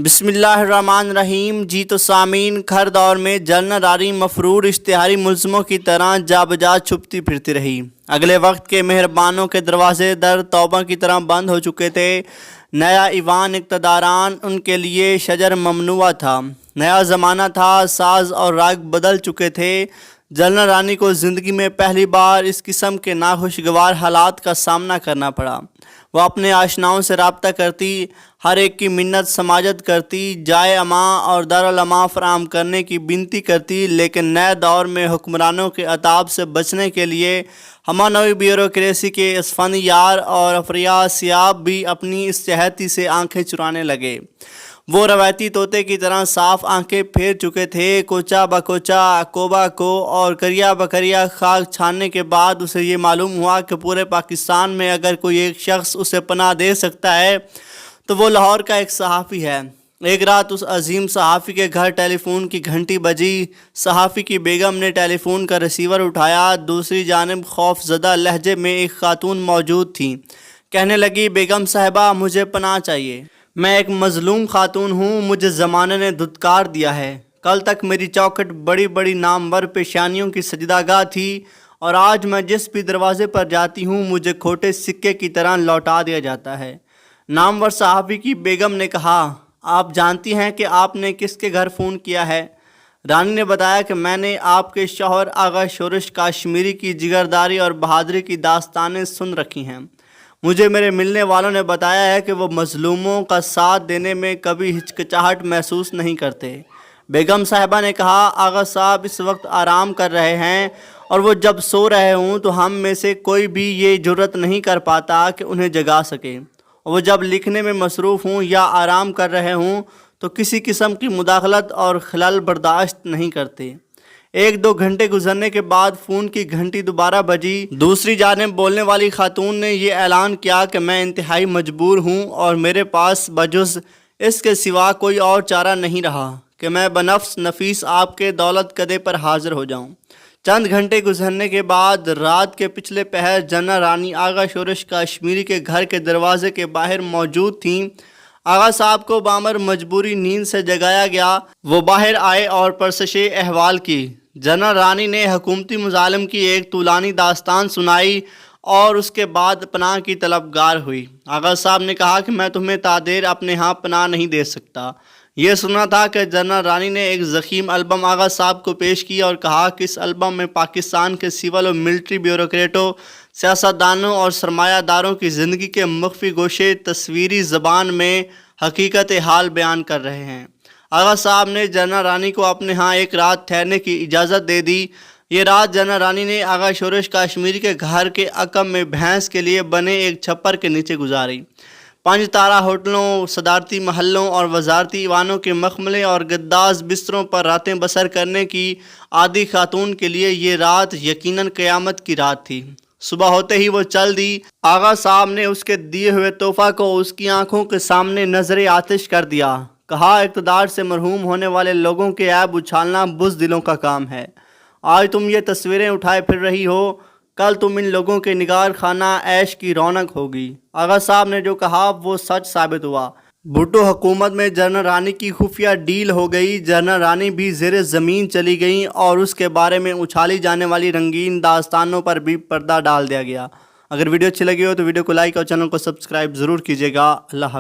بسم اللہ الرحمن الرحیم۔ جی تو سامعین، ہر دور میں جنرل رانی مفرور اشتہاری ملزموں کی طرح جا بجا چھپتی پھرتی رہی۔ اگلے وقت کے مہربانوں کے دروازے در توبہ کی طرح بند ہو چکے تھے۔ نیا ایوان اقتداران ان کے لیے شجر ممنوع تھا۔ نیا زمانہ تھا، ساز اور راگ بدل چکے تھے۔ جنرل رانی کو زندگی میں پہلی بار اس قسم کے ناخوشگوار حالات کا سامنا کرنا پڑا۔ وہ اپنے آشناؤں سے رابطہ کرتی، ہر ایک کی منت سماجت کرتی، جائے امان اور دارالامان فراہم کرنے کی بنتی کرتی، لیکن نئے دور میں حکمرانوں کے عتاب سے بچنے کے لیے ہمانوی بیوروکریسی کے اسفندیار اور افریاد سیاب بھی اپنی اس چہتی سے آنکھیں چرانے لگے۔ وہ روایتی طوطے کی طرح صاف آنکھیں پھیر چکے تھے۔ کوچا بکوچا، کوبا کو اور کریا بکریا خاک چھاننے کے بعد اسے یہ معلوم ہوا کہ پورے پاکستان میں اگر کوئی ایک شخص اسے پناہ دے سکتا ہے تو وہ لاہور کا ایک صحافی ہے۔ ایک رات اس عظیم صحافی کے گھر ٹیلی فون کی گھنٹی بجی۔ صحافی کی بیگم نے ٹیلی فون کا ریسیور اٹھایا۔ دوسری جانب خوف زدہ لہجے میں ایک خاتون موجود تھی۔ کہنے لگی، بیگم صاحبہ، مجھے پناہ چاہیے۔ میں ایک مظلوم خاتون ہوں، مجھے زمانے نے دھتکار دیا ہے۔ کل تک میری چوکھٹ بڑی بڑی نامور پیشانیوں کی سجدہ گاہ تھی، اور آج میں جس بھی دروازے پر جاتی ہوں مجھے کھوٹے سکے کی طرح لوٹا دیا جاتا ہے۔ نامور صحافی کی بیگم نے کہا، آپ جانتی ہیں کہ آپ نے کس کے گھر فون کیا ہے؟ رانی نے بتایا کہ میں نے آپ کے شوہر آغا شورش کاشمیری کی جگرداری اور بہادری کی داستانیں سن رکھی ہیں۔ مجھے میرے ملنے والوں نے بتایا ہے کہ وہ مظلوموں کا ساتھ دینے میں کبھی ہچکچاہٹ محسوس نہیں کرتے۔ بیگم صاحبہ نے کہا، آغا صاحب اس وقت آرام کر رہے ہیں، اور وہ جب سو رہے ہوں تو ہم میں سے کوئی بھی یہ جرأت نہیں کر پاتا کہ انہیں جگا سکے، اور وہ جب لکھنے میں مصروف ہوں یا آرام کر رہے ہوں تو کسی قسم کی مداخلت اور خلل برداشت نہیں کرتے۔ ایک دو گھنٹے گزرنے کے بعد فون کی گھنٹی دوبارہ بجی۔ دوسری جانب بولنے والی خاتون نے یہ اعلان کیا کہ میں انتہائی مجبور ہوں، اور میرے پاس بجز اس کے سوا کوئی اور چارہ نہیں رہا کہ میں بنفس نفیس آپ کے دولت کدے پر حاضر ہو جاؤں۔ چند گھنٹے گزرنے کے بعد رات کے پچھلے پہر جنرل رانی آغا شورش کاشمیری کے گھر کے دروازے کے باہر موجود تھیں۔ آغا صاحب کو بامر مجبوری نیند سے جگایا گیا۔ وہ باہر آئے اور پرسش احوال کی۔ جنرل رانی نے حکومتی مظالم کی ایک طولانی داستان سنائی اور اس کے بعد پناہ کی طلبگار ہوئی۔ آغا صاحب نے کہا کہ میں تمہیں تادیر اپنے ہاں پناہ نہیں دے سکتا۔ یہ سنا تھا کہ جنرل رانی نے ایک ضخیم البم آغا صاحب کو پیش کی اور کہا کہ اس البم میں پاکستان کے سول و ملٹری بیوروکریٹوں، سیاستدانوں اور سرمایہ داروں کی زندگی کے مخفی گوشے تصویری زبان میں حقیقت حال بیان کر رہے ہیں۔ آغا صاحب نے جنرل رانی کو اپنے ہاں ایک رات ٹھہرنے کی اجازت دے دی۔ یہ رات جنرل رانی نے آغا شورش کاشمیری کے گھر کے عقب میں بھینس کے لیے بنے ایک چھپر کے نیچے گزاری۔ 5 تارہ ہوٹلوں، صدارتی محلوں اور وزارتی ایوانوں کے مخملے اور گداز بستروں پر راتیں بسر کرنے کی عادی خاتون کے لیے یہ رات یقیناً قیامت کی رات تھی۔ صبح ہوتے ہی وہ چل دی۔ آغا صاحب نے اس کے دیے ہوئے تحفہ کو اس کی آنکھوں کے سامنے نظر آتش کر دیا۔ کہا، اقتدار سے محروم ہونے والے لوگوں کے عیب اچھالنا بزدلوں کا کام ہے۔ آج تم یہ تصویریں اٹھائے پھر رہی ہو، کل تم ان لوگوں کے نگار خانہ عیش کی رونق ہوگی۔ آغا صاحب نے جو کہا وہ سچ ثابت ہوا۔ بھٹو حکومت میں جنرل رانی کی خفیہ ڈیل ہو گئی۔ جنرل رانی بھی زیر زمین چلی گئیں اور اس کے بارے میں اچھالی جانے والی رنگین داستانوں پر بھی پردہ ڈال دیا گیا۔ اگر ویڈیو اچھی لگی ہو تو ویڈیو کو لائک اور چینل کو سبسکرائب ضرور کیجیے گا۔ اللہ حافظ۔